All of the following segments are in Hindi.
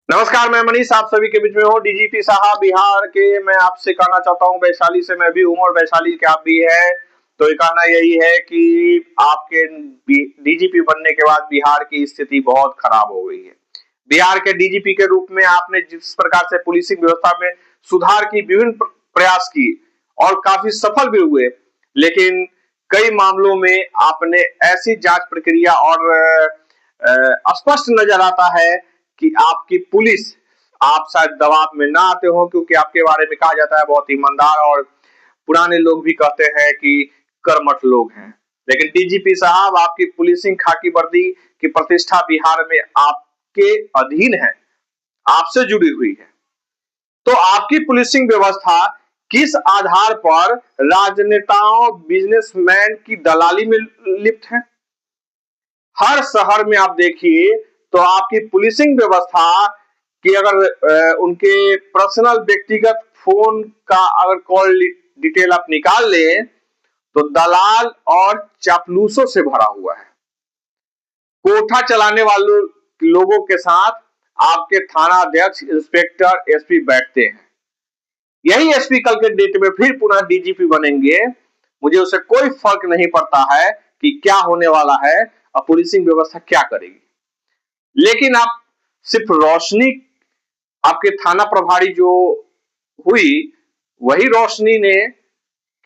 नमस्कार, मैं मनीष आप सभी के बीच में हूँ। डीजीपी साहब बिहार के मैं आपसे कहना चाहता हूँ, वैशाली से मैं भी हूँ और वैशाली के आप भी हैं। तो ये कहना यही है कि आपके डीजीपी बनने के बाद बिहार की स्थिति बहुत खराब हो गई है। बिहार के डीजीपी के रूप में आपने जिस प्रकार से पुलिसिंग व्यवस्था में सुधार की विभिन्न प्रयास की और काफी सफल भी हुए, लेकिन कई मामलों में आपने ऐसी जांच प्रक्रिया और स्पष्ट नजर आता है कि आपकी पुलिस, आप शायद दबाव में ना आते हो क्योंकि आपके बारे में कहा जाता है बहुत ईमानदार, और पुराने लोग भी कहते हैं कि कर्मठ लोग हैं। लेकिन डीजीपी साहब, आपकी पुलिसिंग खाकी वर्दी की प्रतिष्ठा बिहार में आपके अधीन है, आपसे जुड़ी हुई है। तो आपकी पुलिसिंग व्यवस्था किस आधार पर राजनेताओं, बिजनेसमैन की दलाली में लिप्त है? हर शहर में आप देखिए तो आपकी पुलिसिंग व्यवस्था कि अगर उनके पर्सनल व्यक्तिगत फोन का अगर कॉल डिटेल आप निकाल लें तो दलाल और चापलूसों से भरा हुआ है। कोठा चलाने वालों लोगों के साथ आपके थाना अध्यक्ष, इंस्पेक्टर, एसपी बैठते हैं। यही एसपी कल के डेट में फिर पुनः डीजीपी बनेंगे, मुझे उससे कोई फर्क नहीं पड़ता है कि क्या होने वाला है और पुलिसिंग व्यवस्था क्या करेगी। लेकिन आप सिर्फ रोशनी, आपके थाना प्रभारी जो हुई, वही रोशनी ने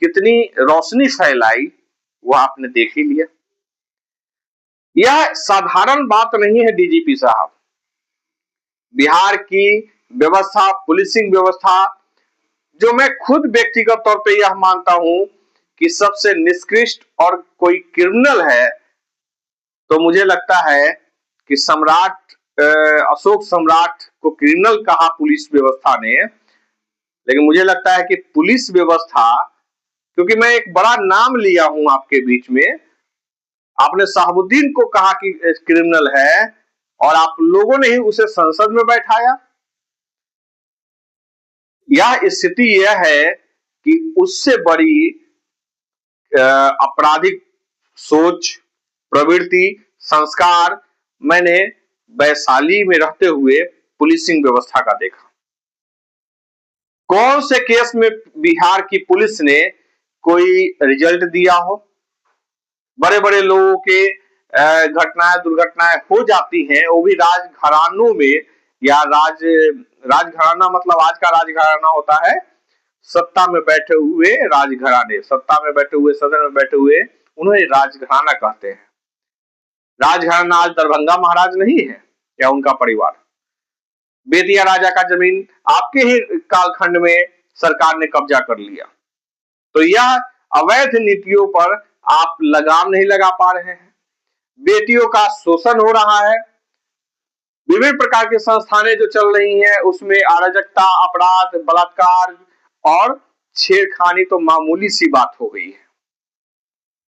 कितनी रोशनी फैलाई वो आपने देख ही लिया। यह साधारण बात नहीं है डीजीपी साहब। बिहार की व्यवस्था, पुलिसिंग व्यवस्था, जो मैं खुद व्यक्तिगत तौर पे यह मानता हूं कि सबसे निष्कृष्ट और कोई क्रिमिनल है, तो मुझे लगता है कि सम्राट, अशोक सम्राट को क्रिमिनल कहा पुलिस व्यवस्था ने। लेकिन मुझे लगता है कि पुलिस व्यवस्था, क्योंकि मैं एक बड़ा नाम लिया हूं आपके बीच में, आपने शहाबुद्दीन को कहा कि क्रिमिनल है और आप लोगों ने ही उसे संसद में बैठाया। यह स्थिति यह है कि उससे बड़ी आपराधिक सोच, प्रवृत्ति, संस्कार मैंने वैशाली में रहते हुए पुलिसिंग व्यवस्था का देखा। कौन से केस में बिहार की पुलिस ने कोई रिजल्ट दिया हो? बड़े बड़े लोगों के घटनाएं, दुर्घटनाएं हो जाती हैं, वो भी राजघरानों में, या राजघराना मतलब आज का राजघराना होता है सत्ता में बैठे हुए राजघराने, सत्ता में बैठे हुए, सदन में बैठे हुए, उन्हें राजघराना कहते हैं। राजघराना आज दरभंगा महाराज नहीं है या उनका परिवार। बेतिया राजा का जमीन आपके ही कालखंड में सरकार ने कब्जा कर लिया। तो यह अवैध नीतियों पर आप लगाम नहीं लगा पा रहे हैं। बेटियों का शोषण हो रहा है। विभिन्न प्रकार की संस्थानें जो चल रही हैं उसमें अराजकता, अपराध, बलात्कार और छेड़खानी तो मामूली सी बात हो गई है।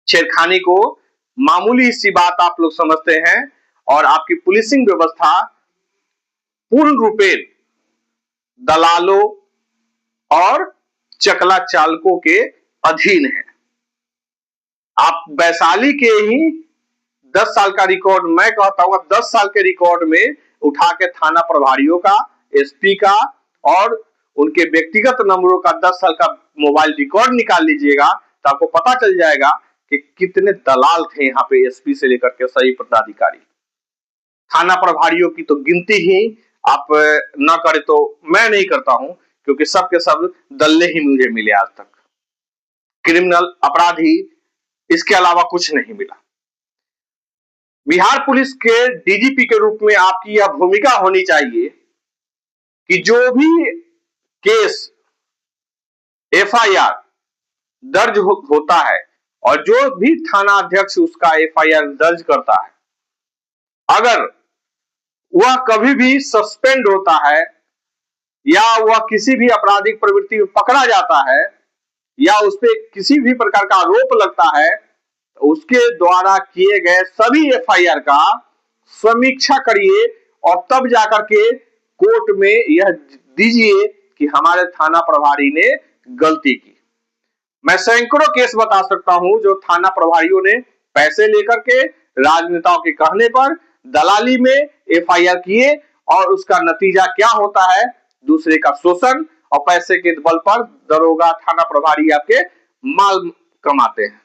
छेड़खानी को मामूली सी बात आप लोग समझते हैं और आपकी पुलिसिंग व्यवस्था पूर्ण रूपेण दलालों और चकला चालकों के अधीन है। आप वैशाली के ही 10 साल का रिकॉर्ड, मैं कहता हूं 10 साल के रिकॉर्ड में उठा के थाना प्रभारियों का, एसपी का और उनके व्यक्तिगत नंबरों का 10 साल का मोबाइल रिकॉर्ड निकाल लीजिएगा तो आपको पता चल जाएगा कि कितने दलाल थे यहाँ पे, एसपी से लेकर के सही पदाधिकारी। थाना प्रभारियों की तो गिनती ही आप न करें तो मैं नहीं करता हूं, क्योंकि सबके सब दल्ले ही मुझे मिले आज तक। क्रिमिनल, अपराधी, इसके अलावा कुछ नहीं मिला। बिहार पुलिस के डीजीपी के रूप में आपकी यह भूमिका होनी चाहिए कि जो भी केस, एफआईआर दर्ज होता है और जो भी थाना अध्यक्ष उसका एफआईआर दर्ज करता है, अगर वह कभी भी सस्पेंड होता है या वह किसी भी आपराधिक प्रवृत्ति में पकड़ा जाता है या उस पर किसी भी प्रकार का आरोप लगता है, तो उसके द्वारा किए गए सभी एफआईआर का समीक्षा करिए और तब जाकर के कोर्ट में यह दीजिए कि हमारे थाना प्रभारी ने गलती की। मैं सैकड़ों केस बता सकता हूं जो थाना प्रभारियों ने पैसे लेकर के राजनेताओं के कहने पर दलाली में एफआईआर किए और उसका नतीजा क्या होता है? दूसरे का शोषण, और पैसे के बल पर दरोगा थाना प्रभारी आपके माल कमाते हैं।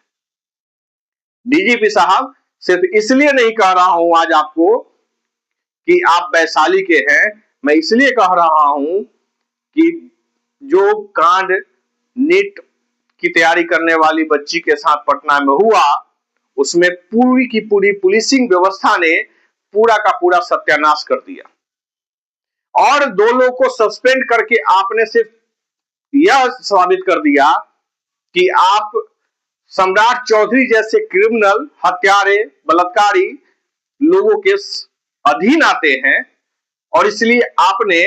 डीजीपी साहब, सिर्फ इसलिए नहीं कह रहा हूं आज आपको कि आप वैशाली के हैं, मैं इसलिए कह रहा हूं कि जो कांड नीट की तैयारी करने वाली बच्ची के साथ पटना में हुआ, उसमें पूरी की पूरी पुलिसिंग व्यवस्था ने पूरा का पूरा सत्यानाश कर दिया, और 2 लोगों को सस्पेंड करके आपने सिर्फ यह साबित कर दिया कि आप सम्राट चौधरी जैसे क्रिमिनल, हत्यारे, बलात्कारी लोगों के अधीन आते हैं, और इसलिए आपने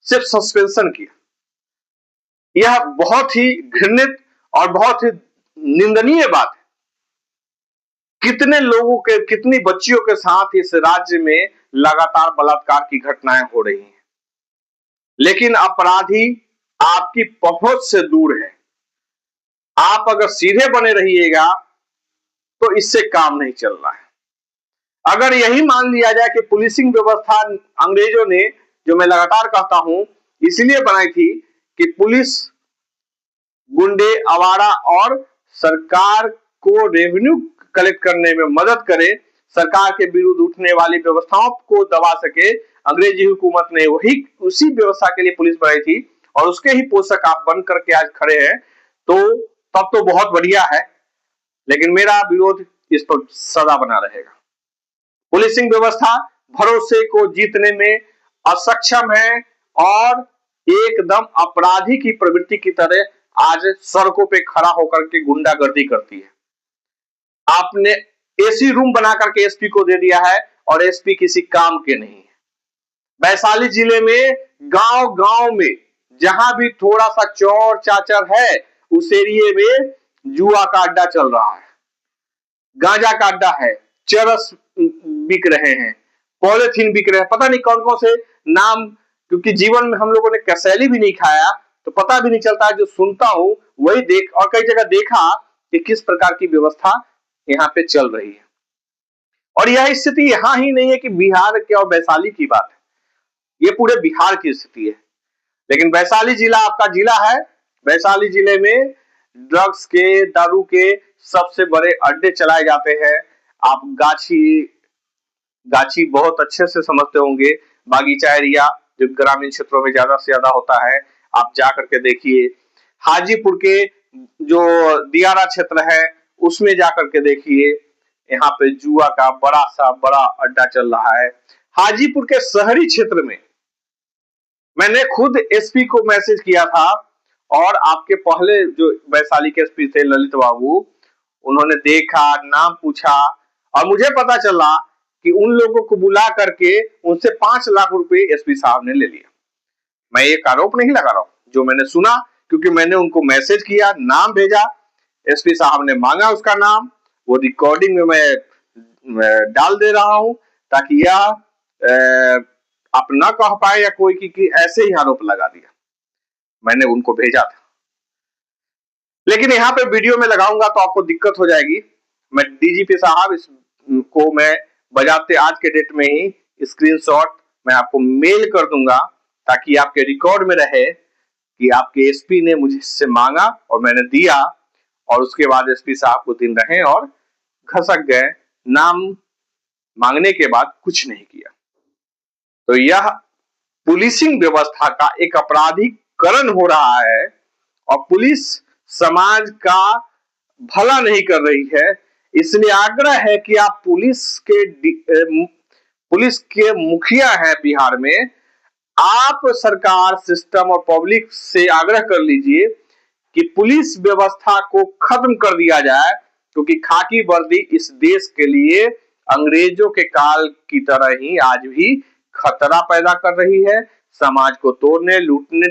सिर्फ सस्पेंशन किया। यह बहुत ही घृणित और बहुत ही निंदनीय बात है। कितने लोगों के, कितनी बच्चियों के साथ इस राज्य में लगातार बलात्कार की घटनाएं हो रही हैं, लेकिन अपराधी आपकी पहुंच से दूर है। आप अगर सीधे बने रहिएगा तो इससे काम नहीं चल रहा है। अगर यही मान लिया जाए कि पुलिसिंग व्यवस्था अंग्रेजों ने, जो मैं लगातार कहता हूं, इसलिए बनाई थी कि पुलिस गुंडे, आवारा और सरकार को रेवेन्यू कलेक्ट करने में मदद करे, सरकार के विरुद्ध उठने वाली व्यवस्थाओं को दबा सके। अंग्रेजी हुकूमत ने वही उसी व्यवस्था के लिए पुलिस बनाई थी, और उसके ही पोषक आप बन करके आज खड़े हैं, तो तब तो बहुत बढ़िया है, लेकिन मेरा विरोध इस पर सदा बना रहेगा। पुलिसिंग व्यवस्था भरोसे को जीतने में असक्षम है, और एकदम अपराधी की प्रवृत्ति की तरह आज सड़कों पे खड़ा होकर के गुंडागर्दी करती है। आपने एसी रूम बना करके एसपी को दे दिया है, और एसपी किसी काम के नहीं है। वैशाली जिले में गांव गांव में जहां भी थोड़ा सा चौर चाचर है, उस एरिए में जुआ का अड्डा चल रहा है, गांजा का अड्डा है, चरस बिक रहे हैं, पॉलिथीन बिक रहे हैं, पता नहीं कौन कौन से नाम, क्योंकि जीवन में हम लोगों ने कसैली भी नहीं खाया तो पता भी नहीं चलता है। जो सुनता हूं वही देख, और कई जगह देखा कि किस प्रकार की व्यवस्था यहाँ पे चल रही है। और यह स्थिति यहाँ ही नहीं है कि बिहार के और वैशाली की बात है, ये पूरे बिहार की स्थिति है। लेकिन वैशाली जिला आपका जिला है, वैशाली जिले में ड्रग्स के, दारू के सबसे बड़े अड्डे चलाए जाते हैं। आप गाछी बहुत अच्छे से समझते होंगे, बागीचा एरिया जो ग्रामीण क्षेत्रों में ज्यादा से ज्यादा होता है, आप जा करके देखिए। हाजीपुर के जो दियारा क्षेत्र है उसमें जाकर के देखिए, यहाँ पे जुआ का बड़ा अड्डा चल रहा है। हाजीपुर के शहरी क्षेत्र में मैंने खुद एसपी को मैसेज किया था, और आपके पहले जो वैशाली के एसपी थे ललित बाबू, उन्होंने देखा, नाम पूछा, और मुझे पता चला कि उन लोगों को बुला करके उनसे 5 लाख रुपए एसपी साहब ने ले लिया। मैं एक आरोप नहीं लगा रहा हूं, जो मैंने सुना, क्योंकि मैंने उनको मैसेज किया, नाम भेजा, एसपी साहब ने मांगा उसका नाम, वो रिकॉर्डिंग में मैं डाल दे रहा हूं, ताकि यह आप ना कह पाए या कोई की ऐसे ही आरोप लगा दिया। मैंने उनको भेजा था, लेकिन यहाँ पे वीडियो में लगाऊंगा तो आपको दिक्कत हो जाएगी। मैं डीजीपी साहब इसको मैं बजाते आज के डेट में ही स्क्रीनशॉट मैं आपको मेल कर दूंगा, ताकि आपके रिकॉर्ड में रहे कि आपके एसपी ने मुझसे मांगा और मैंने दिया, और उसके बाद एसपी साहब को दिन रहे और खसक गए, नाम मांगने के बाद कुछ नहीं किया। तो यह पुलिसिंग व्यवस्था का एक अपराधीकरण हो रहा है, और पुलिस समाज का भला नहीं कर रही है। इसलिए आग्रह है कि आप पुलिस के मुखिया हैं बिहार में, आप सरकार, सिस्टम और पब्लिक से आग्रह कर लीजिए कि पुलिस व्यवस्था को खत्म कर दिया जाए, क्योंकि खाकी वर्दी इस देश के लिए अंग्रेजों के काल की तरह ही आज भी खतरा पैदा कर रही है, समाज को तोड़ने, लूटने,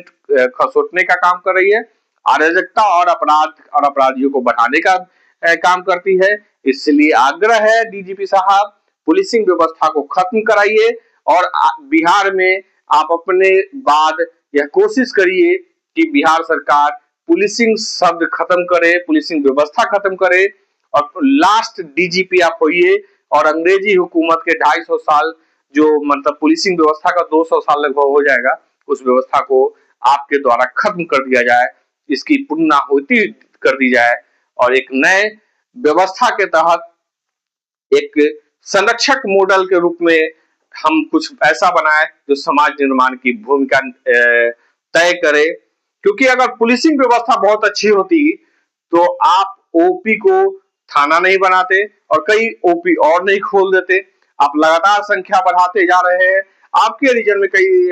खसोटने का काम कर रही है, अराजकता और अपराधियों को बढ़ाने का काम करती है। इसलिए आग्रह है डीजीपी साहब, पुलिसिंग व्यवस्था को खत्म कराइए, और बिहार में आप अपने बाद यह कोशिश करिए कि बिहार सरकार पुलिसिंग शब्द खत्म करे, पुलिसिंग व्यवस्था खत्म करे, और लास्ट डीजीपी आप होइए, और अंग्रेजी हुकूमत के 250 साल जो मतलब पुलिसिंग व्यवस्था का 200 साल लगभग हो जाएगा, उस व्यवस्था को आपके द्वारा खत्म कर दिया जाए, इसकी पुनराहुति कर दी जाए और एक नए व्यवस्था के तहत एक संरक्षक मॉडल के रूप में हम कुछ ऐसा बनाए जो समाज निर्माण की भूमिका तय करे। क्योंकि अगर पुलिसिंग व्यवस्था बहुत अच्छी होती तो आप ओपी को थाना नहीं बनाते और कई ओपी और नहीं खोल देते। आप लगातार संख्या बढ़ाते जा रहे हैं। आपके रीजन में कई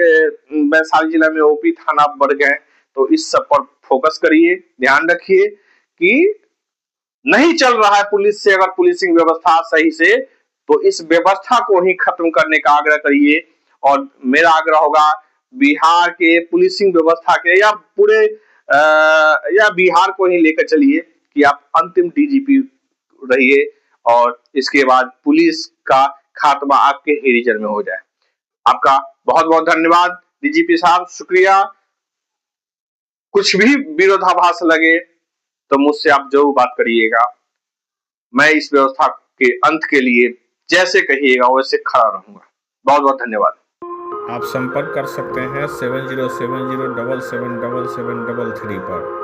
वैशाली जिला में ओपी थाना बढ़ गए, तो इस सब पर फोकस करिए, ध्यान रखिए कि नहीं चल रहा है पुलिस से अगर पुलिसिंग व्यवस्था सही से, तो इस व्यवस्था को ही खत्म करने का आग्रह करिए। और मेरा आग्रह होगा बिहार के पुलिसिंग व्यवस्था के या पूरे या बिहार को ही लेकर चलिए कि आप अंतिम डीजीपी रहिए और इसके बाद पुलिस का खात्मा आपके ही रीजन में हो जाए। आपका बहुत बहुत धन्यवाद डीजीपी साहब, शुक्रिया। कुछ भी विरोधाभास लगे तो मुझसे आप जरूर बात करिएगा। मैं इस व्यवस्था के अंत के लिए जैसे कहिएगा वैसे खड़ा रहूंगा। बहुत बहुत धन्यवाद। आप संपर्क कर सकते हैं 7070777733 पर।